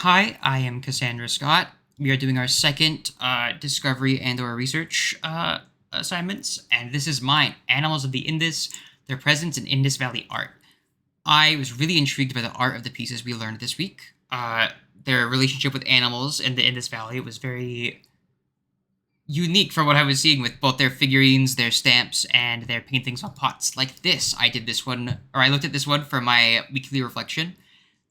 Hi, I am Cassandra Scott. We are doing our second discovery and/or research assignments, and this is mine: Animals of the Indus, Their Presence in Indus Valley Art. I was really intrigued by the art of the pieces we learned this week. Their relationship with animals in the Indus Valley was very unique from what I was seeing with both their figurines, their stamps, and their paintings on pots. Like this, I did this one, or I looked at this one for my weekly reflection.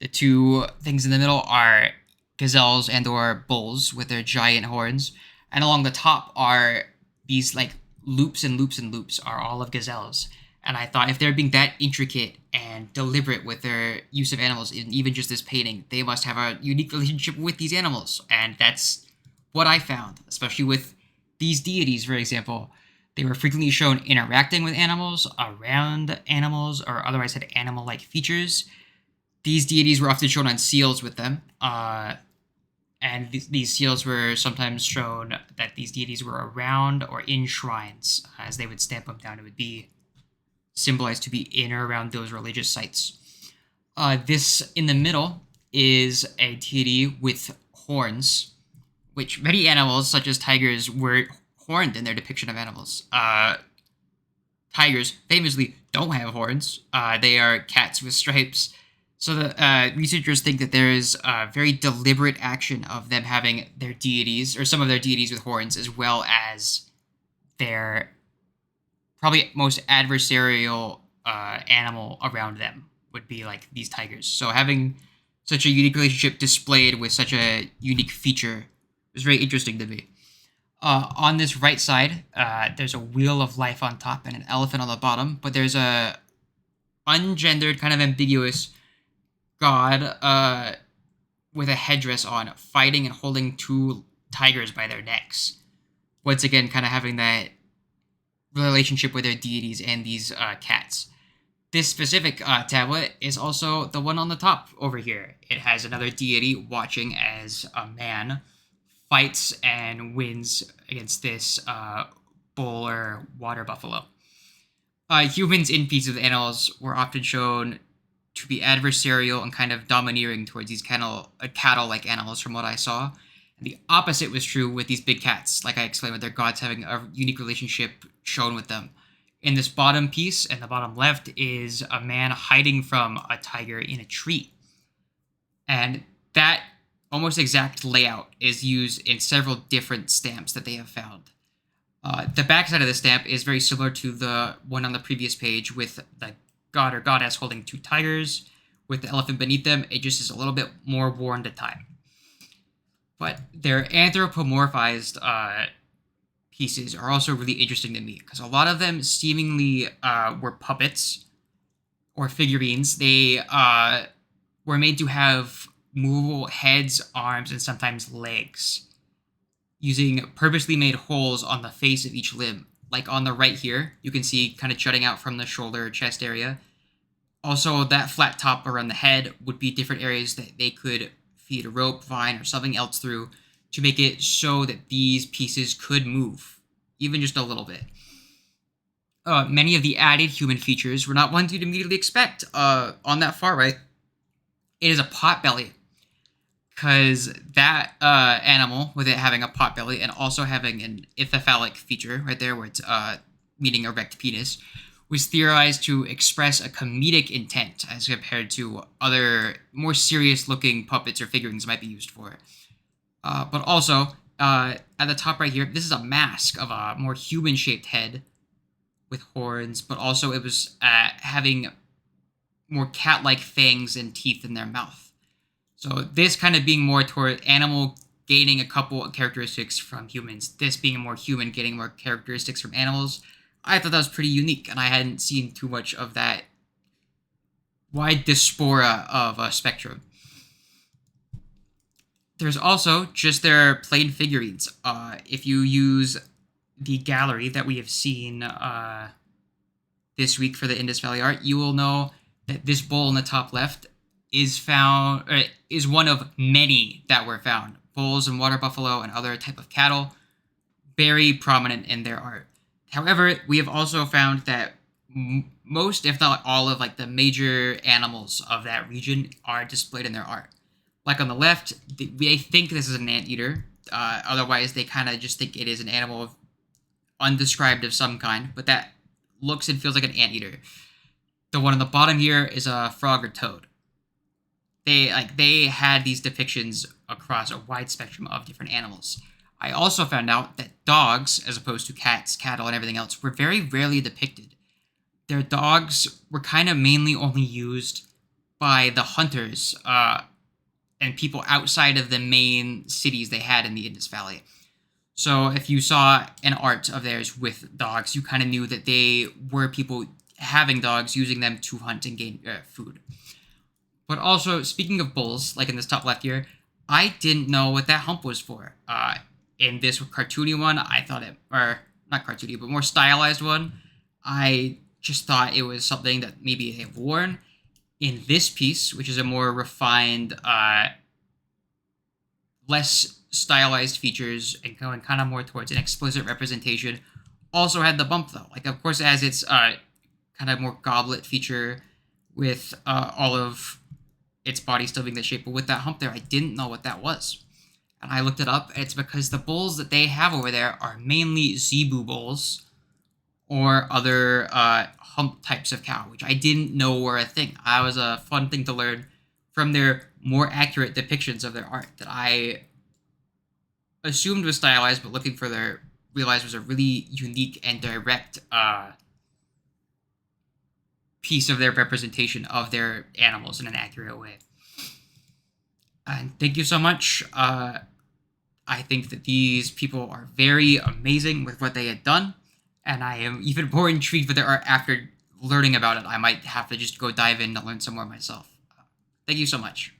The two things in the middle are gazelles and or bulls with their giant horns, and along the top are these like loops and loops and loops are all of gazelles. And I thought if they're being that intricate and deliberate with their use of animals in even just this painting, they must have a unique relationship with these animals. And that's what I found, especially with these deities, for example. They were frequently shown interacting with animals, around animals, or otherwise had animal-like features. These deities were often shown on seals with them, and these seals were sometimes shown that these deities were around or in shrines. As they would stamp them down, it would be symbolized to be in or around those religious sites. This in the middle is a deity with horns, which many animals, such as tigers, were horned in their depiction of animals. Tigers famously don't have horns. They are cats with stripes. So the researchers think that there is a very deliberate action of them having their deities, or some of their deities with horns, as well as their probably most adversarial animal around them would be like these tigers. So having such a unique relationship displayed with such a unique feature was very interesting to me. On this right side, there's a wheel of life on top and an elephant on the bottom, but there's a ungendered, kind of ambiguous god with a headdress on, fighting and holding two tigers by their necks. Once again, kind of having that relationship with their deities and these cats. This specific tablet is also the one on the top over here. It has another deity watching as a man fights and wins against this bull or water buffalo. Humans in pieces of animals were often shown to be adversarial and kind of domineering towards these cattle-like animals from what I saw. And the opposite was true with these big cats, like I explained, with their gods having a unique relationship shown with them. In this bottom piece, and the bottom left, is a man hiding from a tiger in a tree. And that almost exact layout is used in several different stamps that they have found. The backside of the stamp is very similar to the one on the previous page with the god or goddess holding two tigers with the elephant beneath them. It just is a little bit more worn to time. But their anthropomorphized pieces are also really interesting to me because a lot of them seemingly were puppets or figurines. They were made to have movable heads, arms, and sometimes legs, using purposely made holes on the face of each limb. Like on the right here, you can see kind of jutting out from the shoulder, chest area. Also, that flat top around the head would be different areas that they could feed a rope, vine, or something else through to make it so that these pieces could move, even just a little bit. Many of the added human features were not ones you'd immediately expect. On that far right, it is a potbelly, because that animal, with it having a potbelly and also having an ichthyophallic feature right there, where it's meaning erect penis, was theorized to express a comedic intent as compared to other more serious-looking puppets or figurines might be used for. But also, at the top right here, this is a mask of a more human-shaped head with horns, but also it was having more cat-like fangs and teeth in their mouth. So this kind of being more toward animal gaining a couple of characteristics from humans, this being more human getting more characteristics from animals, I thought that was pretty unique, and I hadn't seen too much of that wide diaspora of a spectrum. There's also just their plain figurines. If you use the gallery that we have seen this week for the Indus Valley art, you will know that this bull in the top left is one of many that were found. Bulls and water buffalo and other type of cattle, very prominent in their art. However, we have also found that most, if not all, of like the major animals of that region are displayed in their art. Like on the left, they think this is an anteater. Otherwise, they kind of just think it is an animal of undescribed of some kind, but that looks and feels like an anteater. The one on the bottom here is a frog or toad. They had these depictions across a wide spectrum of different animals. I also found out that dogs, as opposed to cats, cattle, and everything else, were very rarely depicted. Their dogs were kind of mainly only used by the hunters and people outside of the main cities they had in the Indus Valley. So if you saw an art of theirs with dogs, you kind of knew that they were people having dogs, using them to hunt and gain food. But also, speaking of bulls, like in this top left here, I didn't know what that hump was for. In this cartoony one, I thought it, or not cartoony, but more stylized one, I just thought it was something that maybe they have worn. In this piece, which is a more refined, less stylized features and going kind of more towards an explicit representation, also had the bump though. Like, of course, it has its kind of more goblet feature with all of its body still being the shape, but with that hump there, I didn't know what that was. And I looked it up, and it's because the bulls that they have over there are mainly zebu bulls or other hump types of cow, which I didn't know were a thing. That was a fun thing to learn from their more accurate depictions of their art that I assumed was stylized, but looking further, realized was a really unique and direct piece of their representation of their animals in an accurate way. And thank you so much. I think that these people are very amazing with what they had done, and I am even more intrigued with their art after learning about it. I might have to just go dive in and learn some more myself. Thank you so much.